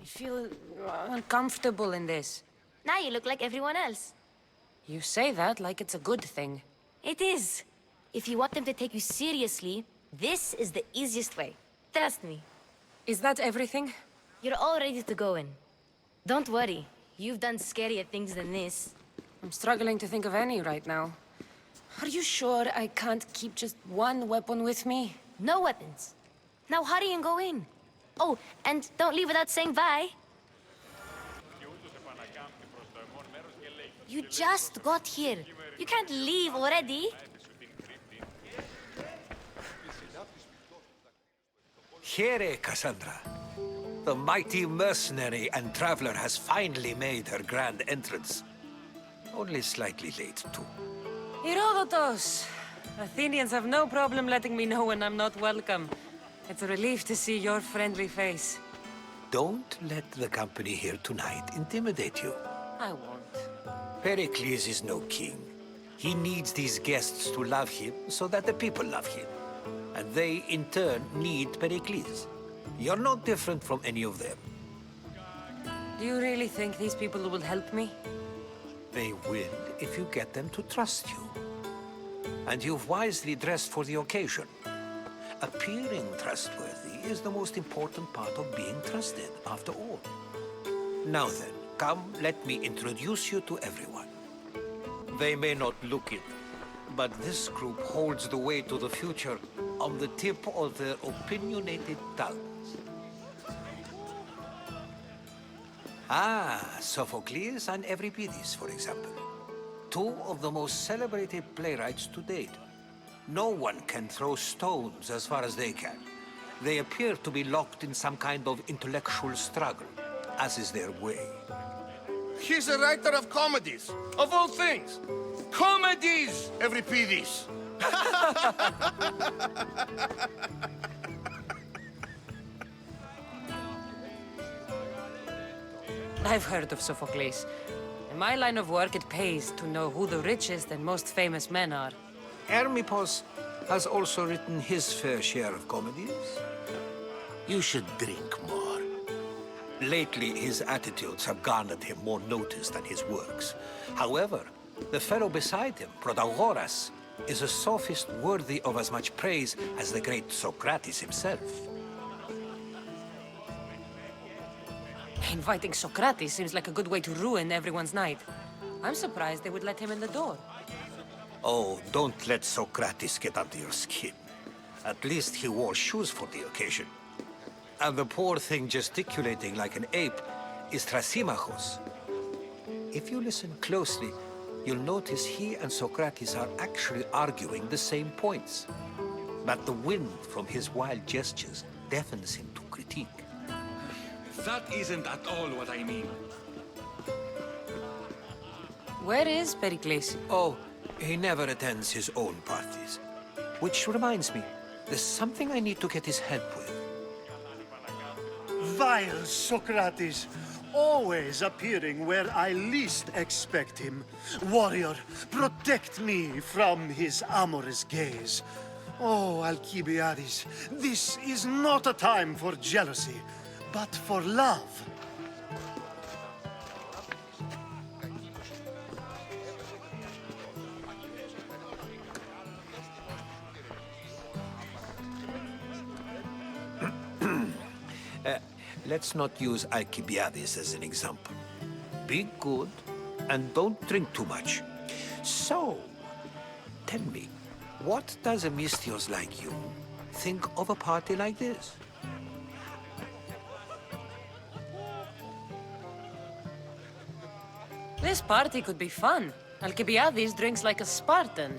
I feel uncomfortable in this. Now you look like everyone else. You say that like it's a good thing. It is. If you want them to take you seriously, this is the easiest way. Trust me. Is that everything? You're all ready to go in. Don't worry. You've done scarier things than this. I'm struggling to think of any right now. Are you sure I can't keep just one weapon with me? No weapons. Now hurry and go in. Oh, and don't leave without saying bye. You just got here. You can't leave already. Here, Kassandra. The mighty mercenary and traveler has finally made her grand entrance. Only slightly late, too. Herodotos! Athenians have no problem letting me know when I'm not welcome. It's a relief to see your friendly face. Don't let the company here tonight intimidate you. I won't. Perikles is no king. He needs these guests to love him so that the people love him. And they, in turn, need Perikles. You're not different from any of them. Do you really think these people will help me? They will if you get them to trust you. And you've wisely dressed for the occasion. Appearing trustworthy is the most important part of being trusted, after all. Now then, come, let me introduce you to everyone. They may not look it, but this group holds the way to the future on the tip of their opinionated tongues. Sophokles and Euripides, for example. Two of the most celebrated playwrights to date. No one can throw stones as far as they can. They appear to be locked in some kind of intellectual struggle, as is their way. He's a writer of comedies, of all things. Comedies, Euripides. I've heard of Sophokles. In my line of work, it pays to know who the richest and most famous men are. Hermippos has also written his fair share of comedies. You should drink more. Lately, his attitudes have garnered him more notice than his works. However, the fellow beside him, Protagoras, is a sophist worthy of as much praise as the great Sokrates himself. Inviting Sokrates seems like a good way to ruin everyone's night. I'm surprised they would let him in the door. Oh, don't let Sokrates get under your skin. At least he wore shoes for the occasion. And the poor thing gesticulating like an ape is Thrasymachos. If you listen closely, you'll notice he and Sokrates are actually arguing the same points. But the wind from his wild gestures deafens him to critique. That isn't at all what I mean. Where is Perikles? Oh, he never attends his own parties. Which reminds me, there's something I need to get his help with. Vile Socrates, always appearing where I least expect him. Warrior, protect me from his amorous gaze. Oh, Alkibiades, this is not a time for jealousy, but for love. Let's not use Alkibiades as an example. Be good, and don't drink too much. So, tell me, what does a Mystios like you think of a party like this? This party could be fun. Alkibiades drinks like a Spartan.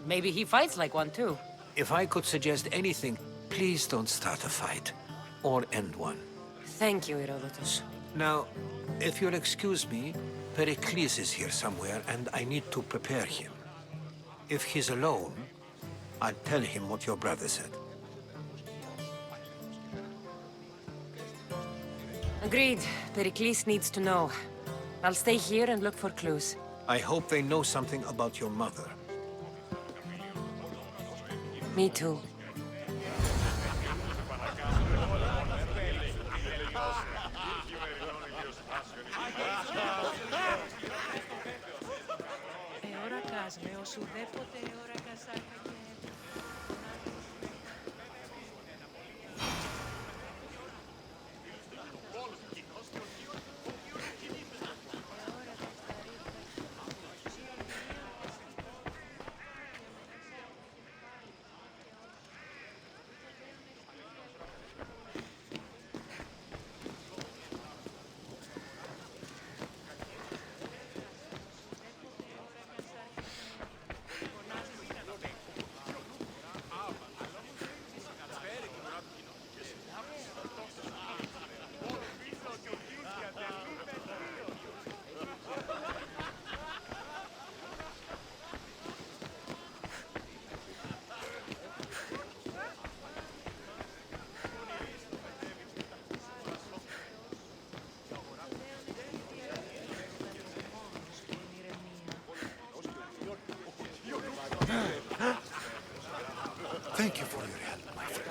Maybe he fights like one too. If I could suggest anything, please don't start a fight, or end one. Thank you, Herodotos. Now, if you'll excuse me, Perikles is here somewhere, and I need to prepare him. If he's alone, I'll tell him what your brother said. Agreed. Perikles needs to know. I'll stay here and look for clues. I hope they know something about your mother. Me too. Thank you for your help, my friend.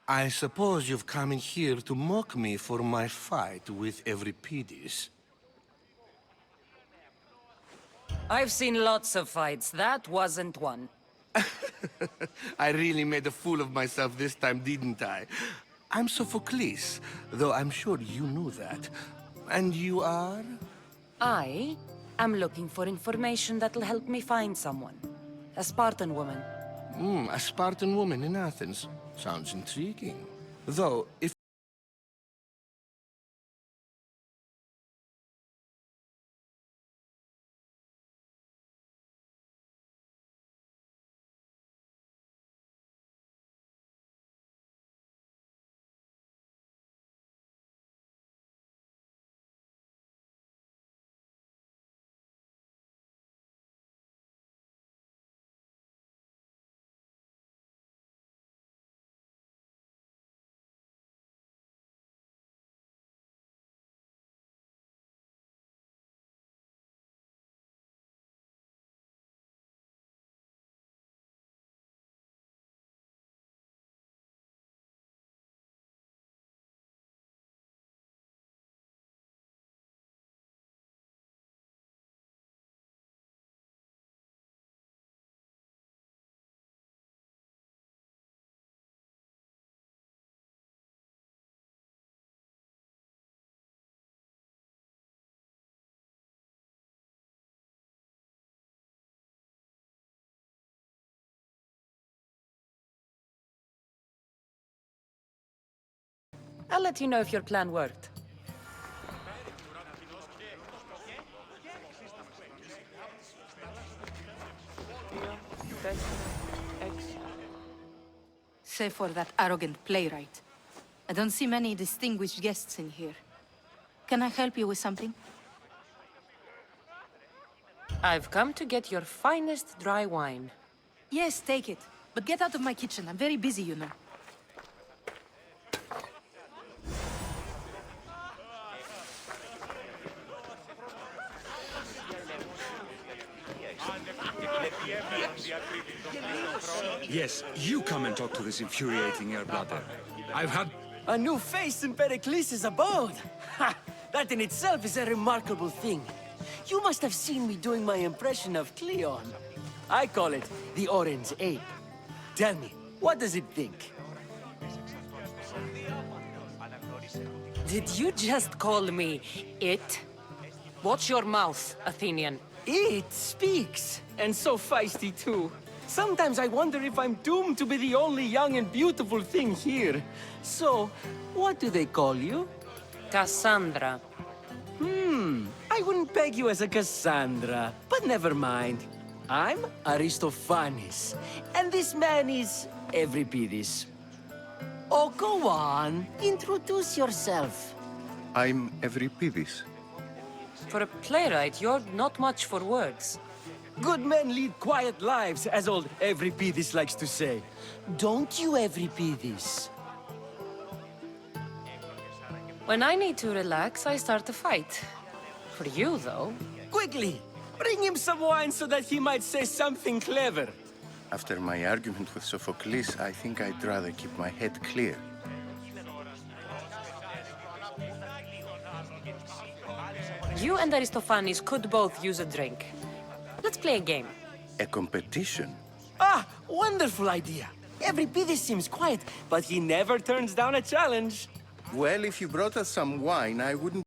I suppose you've come in here to mock me for my fight with Euripides. I've seen lots of fights. That wasn't one. I really made a fool of myself this time, didn't I? I'm Sophokles, though I'm sure you knew that. And you are? I am looking for information that'll help me find someone. A Spartan woman. A Spartan woman in Athens. Sounds intriguing. Though, if I'll let you know if your plan worked. Save for that arrogant playwright. I don't see many distinguished guests in here. Can I help you with something? I've come to get your finest dry wine. Yes, take it. But get out of my kitchen. I'm very busy, you know. Yes, you come and talk to this infuriating airblooder. I've had... A new face in Perikles' abode! Ha! That in itself is a remarkable thing. You must have seen me doing my impression of Cleon. I call it the Orange Ape. Tell me, what does it think? Did you just call me it? Watch your mouth, Athenian. It speaks, and so feisty too. Sometimes I wonder if I'm doomed to be the only young and beautiful thing here. So, what do they call you? Kassandra. I wouldn't peg you as a Kassandra, but never mind. I'm Aristophanes, and this man is Euripides. Oh, go on. Introduce yourself. I'm Euripides. For a playwright, you're not much for words. Good men lead quiet lives, as old Euripides likes to say. Don't you, Euripides? When I need to relax, I start a fight. For you, though. Quickly, bring him some wine so that he might say something clever. After my argument with Sophokles, I think I'd rather keep my head clear. You and Aristophanes could both use a drink. Let's play a game. A competition? Ah, wonderful idea. Euripides seems quiet, but he never turns down a challenge. Well, if you brought us some wine, I wouldn't...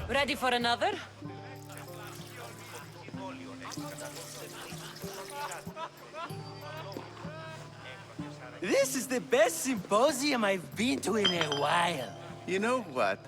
Ready for another? This is the best symposium I've been to in a while. You know what?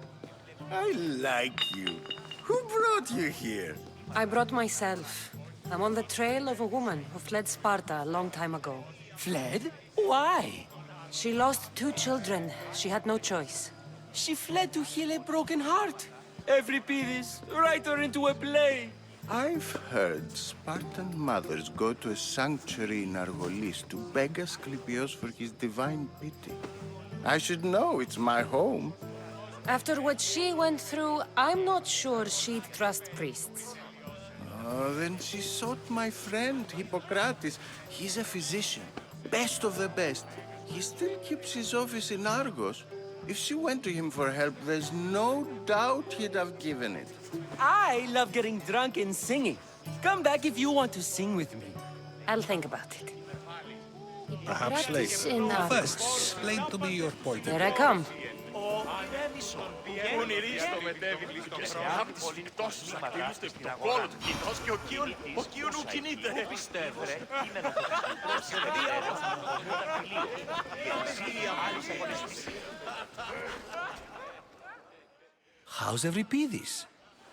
I like you. Who brought you here? I brought myself. I'm on the trail of a woman who fled Sparta a long time ago. Fled? Why? She lost 2 children. She had no choice. She fled to heal a broken heart. Euripides, write her into a play. I've heard Spartan mothers go to a sanctuary in Argolis to beg Asclepios for his divine pity. I should know, it's my home. After what she went through, I'm not sure she'd trust priests. Oh, then she sought my friend, Hippocrates. He's a physician, best of the best. He still keeps his office in Argos. If she went to him for help, there's no doubt he'd have given it. I love getting drunk and singing. Come back if you want to sing with me. I'll think about it. Perhaps later. First, explain to me your point. Here I come. How's Euripides?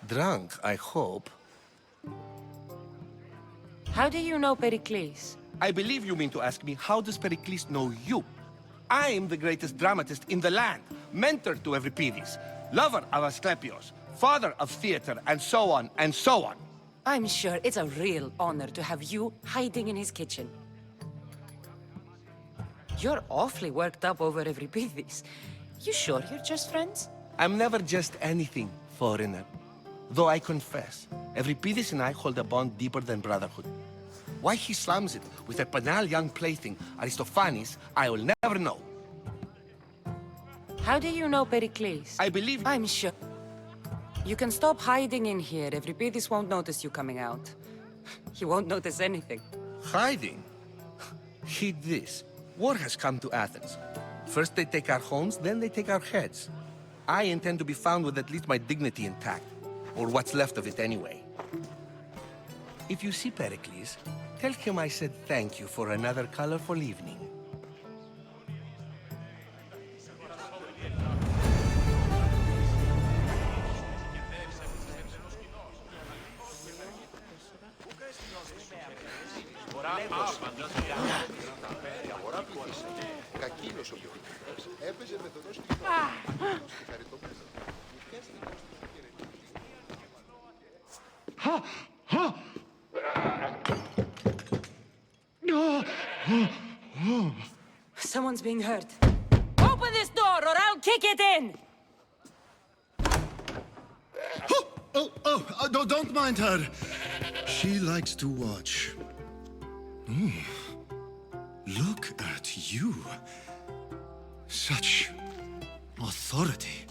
Drunk, I hope. How do you know Perikles? I believe you mean to ask me, how does Pericles know you? I'm the greatest dramatist in the land, mentor to Euripides, lover of Asclepios, father of theater, and so on, and so on. I'm sure it's a real honor to have you hiding in his kitchen. You're awfully worked up over Euripides. You sure you're just friends? I'm never just anything, foreigner. Though I confess, Euripides and I hold a bond deeper than brotherhood. Why he slams it with a banal young plaything, Aristophanes, I will never know. How do you know Perikles? I believe... I'm sure. You can stop hiding in here. Euripides won't notice you coming out. He won't notice anything. Hiding? Heed this. War has come to Athens. First they take our homes, then they take our heads. I intend to be found with at least my dignity intact. Or what's left of it anyway. If you see Pericles, tell him I said thank you for another colorful evening. Someone's being hurt. Open this door or I'll kick it in! No, don't mind her. She likes to watch. Look at you. Such authority.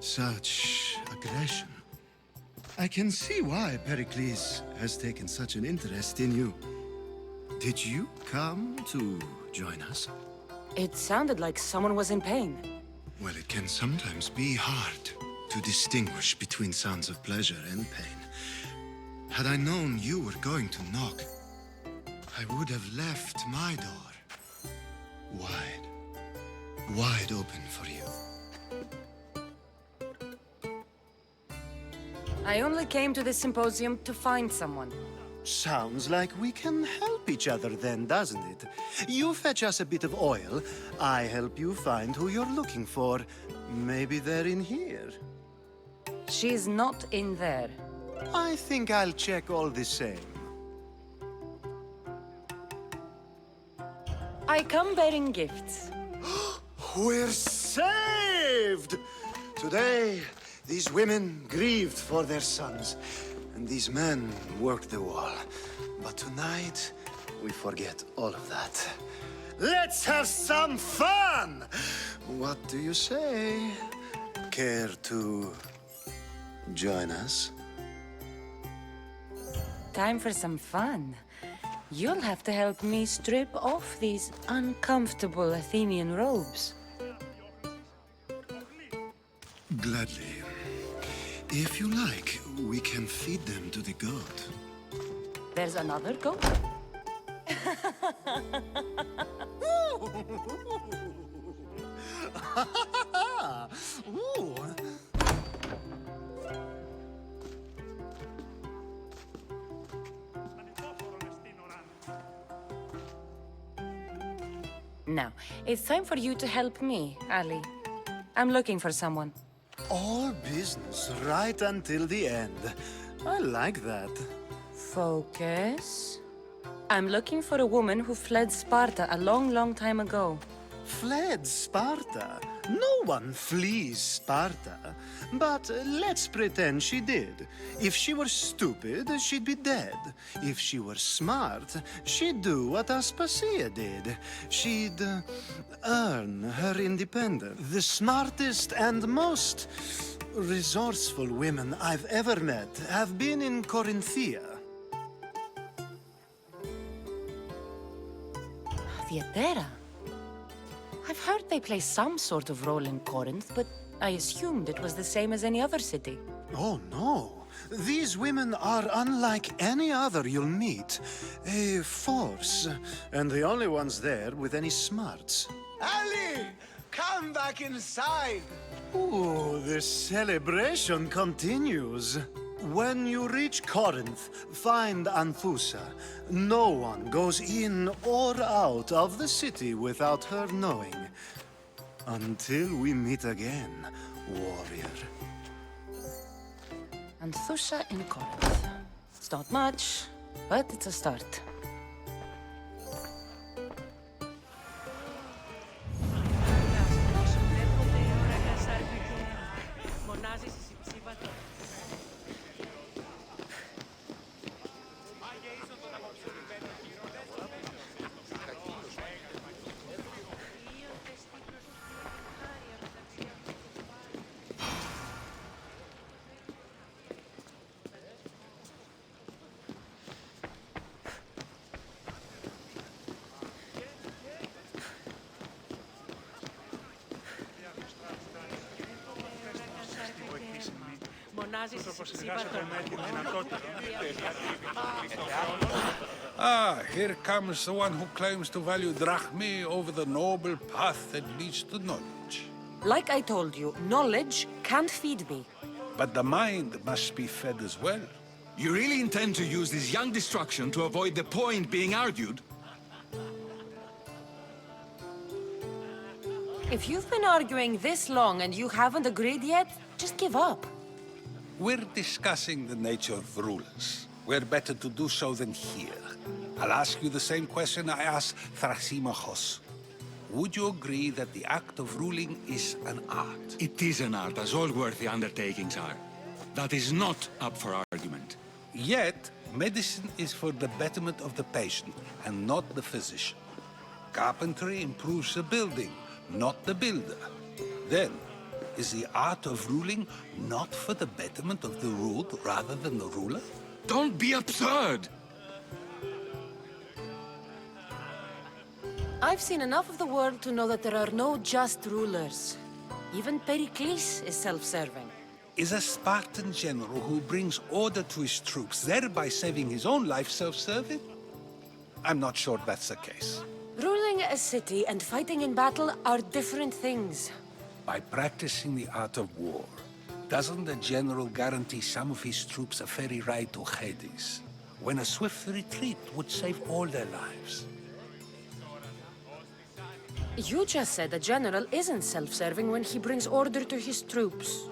Such aggression. I can see why Pericles has taken such an interest in you. Did you come to join us? It sounded like someone was in pain. Well, it can sometimes be hard to distinguish between sounds of pleasure and pain. Had I known you were going to knock, I would have left my door wide open for you. I only came to this symposium to find someone. Sounds like we can help each other then, doesn't it? You fetch us a bit of oil, I help you find who you're looking for. Maybe they're in here. She's not in there. I think I'll check all the same. I come bearing gifts. We're saved! Today, these women grieved for their sons, and these men worked the wall. But tonight, we forget all of that. Let's have some fun! What do you say? Care to join us? Time for some fun. You'll have to help me strip off these uncomfortable Athenian robes. Gladly. If you like, we can feed them to the goat. There's another goat? Ooh. Now, it's time for you to help me, Ali. I'm looking for someone. All business right until the end. I like that. Focus. I'm looking for a woman who fled Sparta a long time ago. Fled Sparta? No one flees Sparta. But let's pretend she did. If she were stupid, she'd be dead. If she were smart, she'd do what Aspasia did. She'd earn her independence. The smartest and most resourceful women I've ever met have been in Corinthia. Theatera? I've heard they play some sort of role in Corinth, but I assumed it was the same as any other city. Oh, no. These women are unlike any other you'll meet. A force, and the only ones there with any smarts. Ali! Come back inside! Ooh, the celebration continues. When you reach Corinth, find Anthusa. No one goes in or out of the city without her knowing. Until we meet again, warrior. Anthusa in Corinth. It's not much, but it's a start. Ah, here comes the one who claims to value drachmae over the noble path that leads to knowledge. Like I told you, knowledge can't feed me. But the mind must be fed as well. You really intend to use this young destruction to avoid the point being argued? If you've been arguing this long and you haven't agreed yet, just give up. We're discussing the nature of rulers. Where better to do so than here? I'll ask you the same question I asked Thrasymachos. Would you agree that the act of ruling is an art? It is an art, as all worthy undertakings are. That is not up for argument. Yet, medicine is for the betterment of the patient, and not the physician. Carpentry improves the building, not the builder. Then, is the art of ruling not for the betterment of the ruled rather than the ruler? Don't be absurd! I've seen enough of the world to know that there are no just rulers. Even Perikles is self-serving. Is a Spartan general who brings order to his troops, thereby saving his own life, self-serving? I'm not sure that's the case. Ruling a city and fighting in battle are different things. By practicing the art of war, doesn't the general guarantee some of his troops a ferry ride to Hades, when a swift retreat would save all their lives? You just said a general isn't self-serving when he brings order to his troops.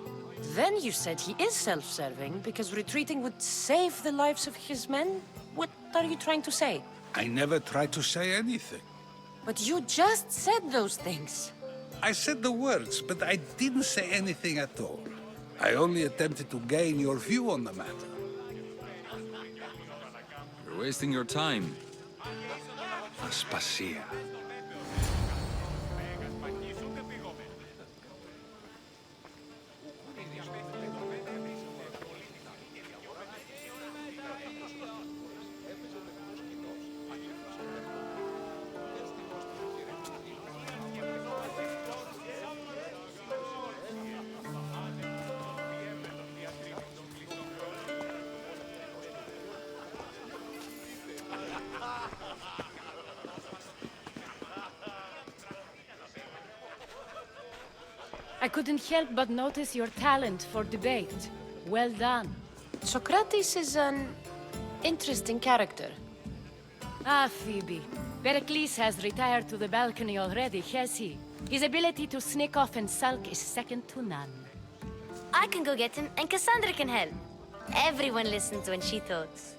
Then you said he is self-serving because retreating would save the lives of his men? What are you trying to say? I never tried to say anything. But you just said those things. I said the words, but I didn't say anything at all. I only attempted to gain your view on the matter. You're wasting your time. Aspasia. I couldn't help but notice your talent for debate. Well done. Sokrates is an interesting character. Ah, Phoibe. Pericles has retired to the balcony already, has he? His ability to sneak off and sulk is second to none. I can go get him, and Kassandra can help. Everyone listens when she talks.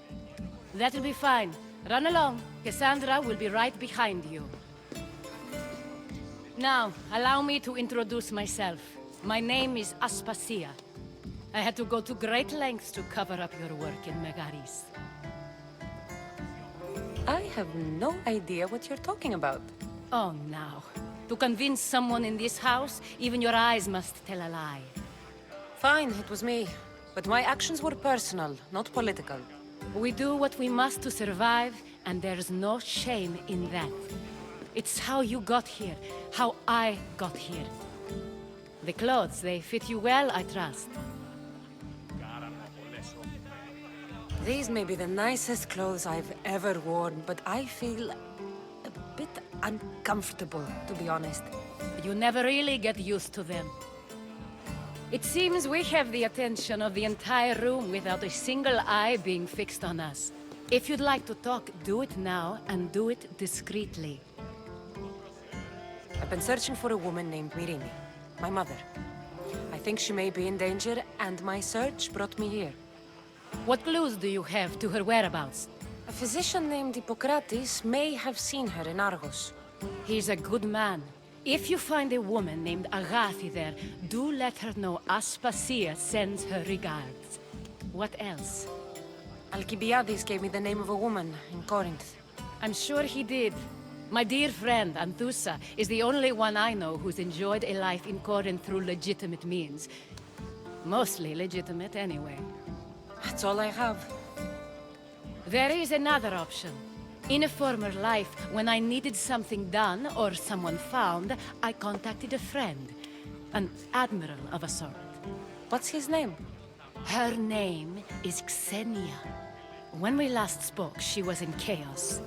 That'll be fine. Run along. Kassandra will be right behind you. Now, allow me to introduce myself. My name is Aspasia. I had to go to great lengths to cover up your work in Megaris. I have no idea what you're talking about. Oh, now. To convince someone in this house, even your eyes must tell a lie. Fine, it was me. But my actions were personal, not political. We do what we must to survive, and there's no shame in that. It's how you got here, how I got here. The clothes, they fit you well, I trust. These may be the nicest clothes I've ever worn, but I feel a bit uncomfortable, to be honest. You never really get used to them. It seems we have the attention of the entire room without a single eye being fixed on us. If you'd like to talk, do it now, and do it discreetly. I've been searching for a woman named Myrine, my mother. I think she may be in danger, and my search brought me here. What clues do you have to her whereabouts? A physician named Hippocrates may have seen her in Argos. He's a good man. If you find a woman named Agathi there, do let her know Aspasia sends her regards. What else? Alkibiades gave me the name of a woman in Corinth. I'm sure he did. My dear friend, Anthusa, is the only one I know who's enjoyed a life in Corinth through legitimate means. Mostly legitimate, anyway. That's all I have. There is another option. In a former life, when I needed something done or someone found, I contacted a friend. An admiral of a sort. What's his name? Her name is Xenia. When we last spoke, she was in chaos.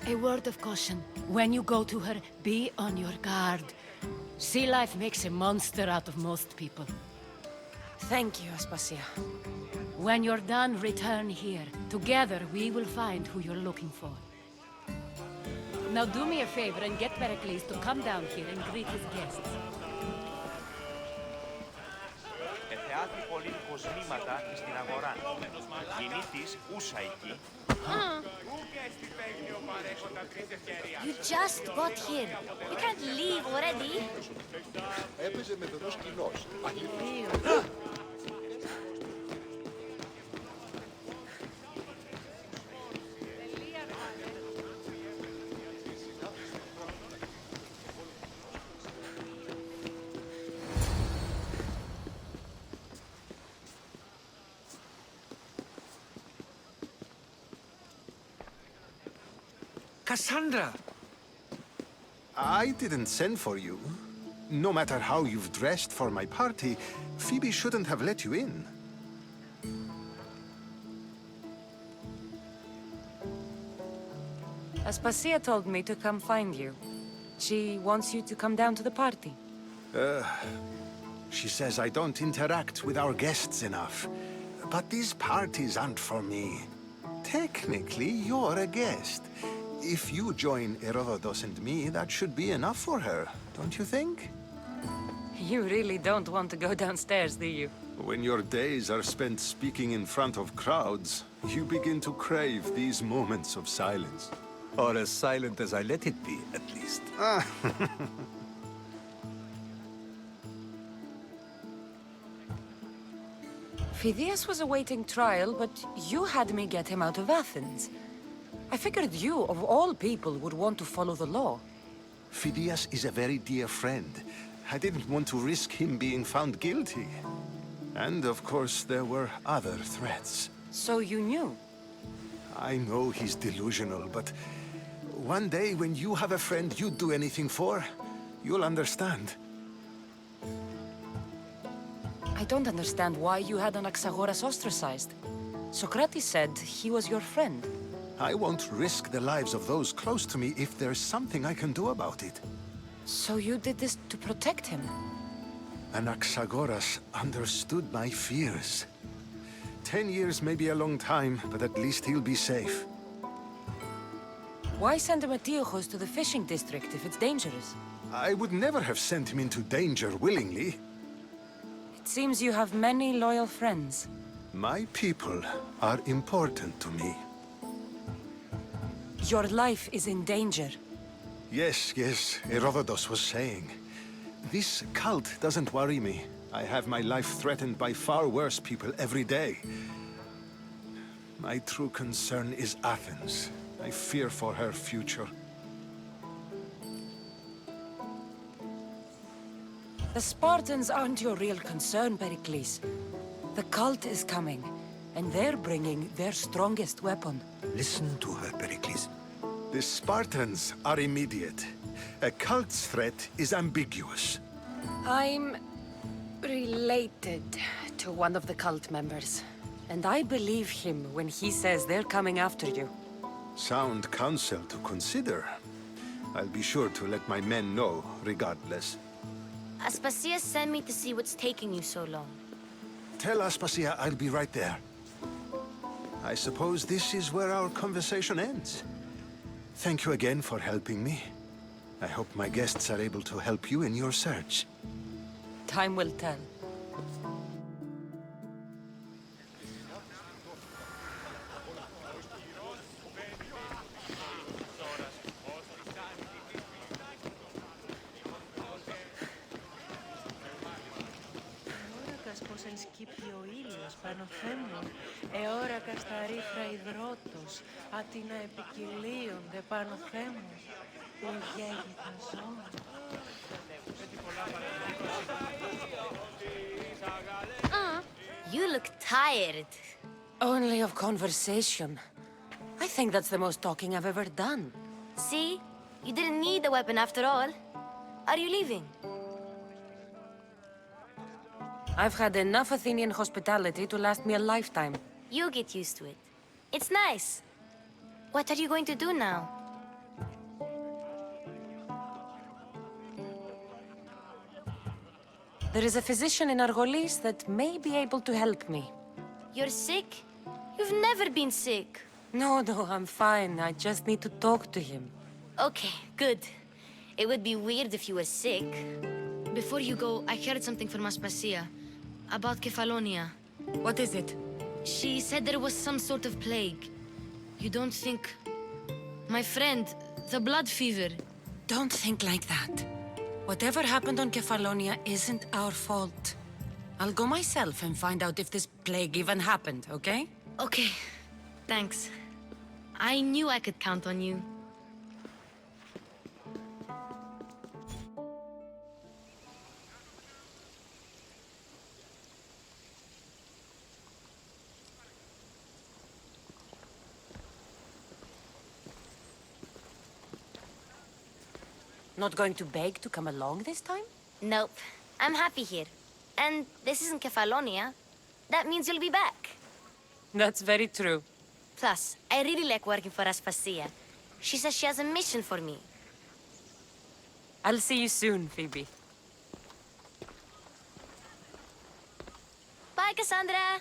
A word of caution. When you go to her, be on your guard. Sea life makes a monster out of most people. Thank you, Aspasia. When you're done, return here. Together, we will find who you're looking for. Now do me a favor and get Perikles to come down here and greet his guests. Εθεάθη πολύ κοσμήματα στην αγορά. Γυνή της ούσα εκεί. You just got here. You can't leave already. Έπαιζε με δωρός κοινός. Kassandra! I didn't send for you. No matter how you've dressed for my party, Phoebe shouldn't have let you in. Aspasia told me to come find you. She wants you to come down to the party. She says I don't interact with our guests enough. But these parties aren't for me. Technically, you're a guest. If you join Herodotos and me, that should be enough for her, don't you think? You really don't want to go downstairs, do you? When your days are spent speaking in front of crowds, you begin to crave these moments of silence. Or as silent as I let it be, at least. Phidias was awaiting trial, but you had me get him out of Athens. I figured you, of all people, would want to follow the law. Phidias is a very dear friend. I didn't want to risk him being found guilty. And, of course, there were other threats. So you knew? I know he's delusional, but one day when you have a friend you'd do anything for, you'll understand. I don't understand why you had Anaxagoras ostracized. Sokrates said he was your friend. I won't risk the lives of those close to me if there's something I can do about it. So you did this to protect him? Anaxagoras understood my fears. 10 years may be a long time, but at least he'll be safe. Why send Eumetiocos to the fishing district if it's dangerous? I would never have sent him into danger willingly. It seems you have many loyal friends. My people are important to me. Your life is in danger. Yes, Herodotos was saying. This cult doesn't worry me. I have my life threatened by far worse people every day. My true concern is Athens. I fear for her future. The Spartans aren't your real concern, Perikles. The cult is coming, and they're bringing their strongest weapon. Listen to her, Perikles. The Spartans are immediate. A cult's threat is ambiguous. I'm related to one of the cult members, and I believe him when he says they're coming after you. Sound counsel to consider. I'll be sure to let my men know, regardless. Aspasia sent me to see what's taking you so long. Tell Aspasia I'll be right there. I suppose this is where our conversation ends. Thank you again for helping me. I hope my guests are able to help you in your search. Time will tell. σκύπτει ο ήλιος πάνω θέμου, εόρακα στα ρήφρα υδρότος, άτινα επικυλίονται πάνω θέμου, που γέγει τα ζώα. You look tired. Only of conversation. I think that's the most talking I've ever done. See? You didn't need the weapon after all. Are you leaving? I've had enough Athenian hospitality to last me a lifetime. You get used to it. It's nice. What are you going to do now? There is a physician in Argolis that may be able to help me. You're sick? You've never been sick. No, I'm fine. I just need to talk to him. Okay, good. It would be weird if you were sick. Before you go, I heard something from Aspasia about Kefalonia. What is it? She said there was some sort of plague. You don't think... My friend, the blood fever. Don't think like that. Whatever happened on Kefalonia isn't our fault. I'll go myself and find out if this plague even happened, okay? Okay, thanks. I knew I could count on you. Not going to beg to come along this time? Nope. I'm happy here. And this isn't Kefalonia. That means you'll be back. That's very true. Plus, I really like working for Aspasia. She says she has a mission for me. I'll see you soon, Phoebe. Bye, Kassandra!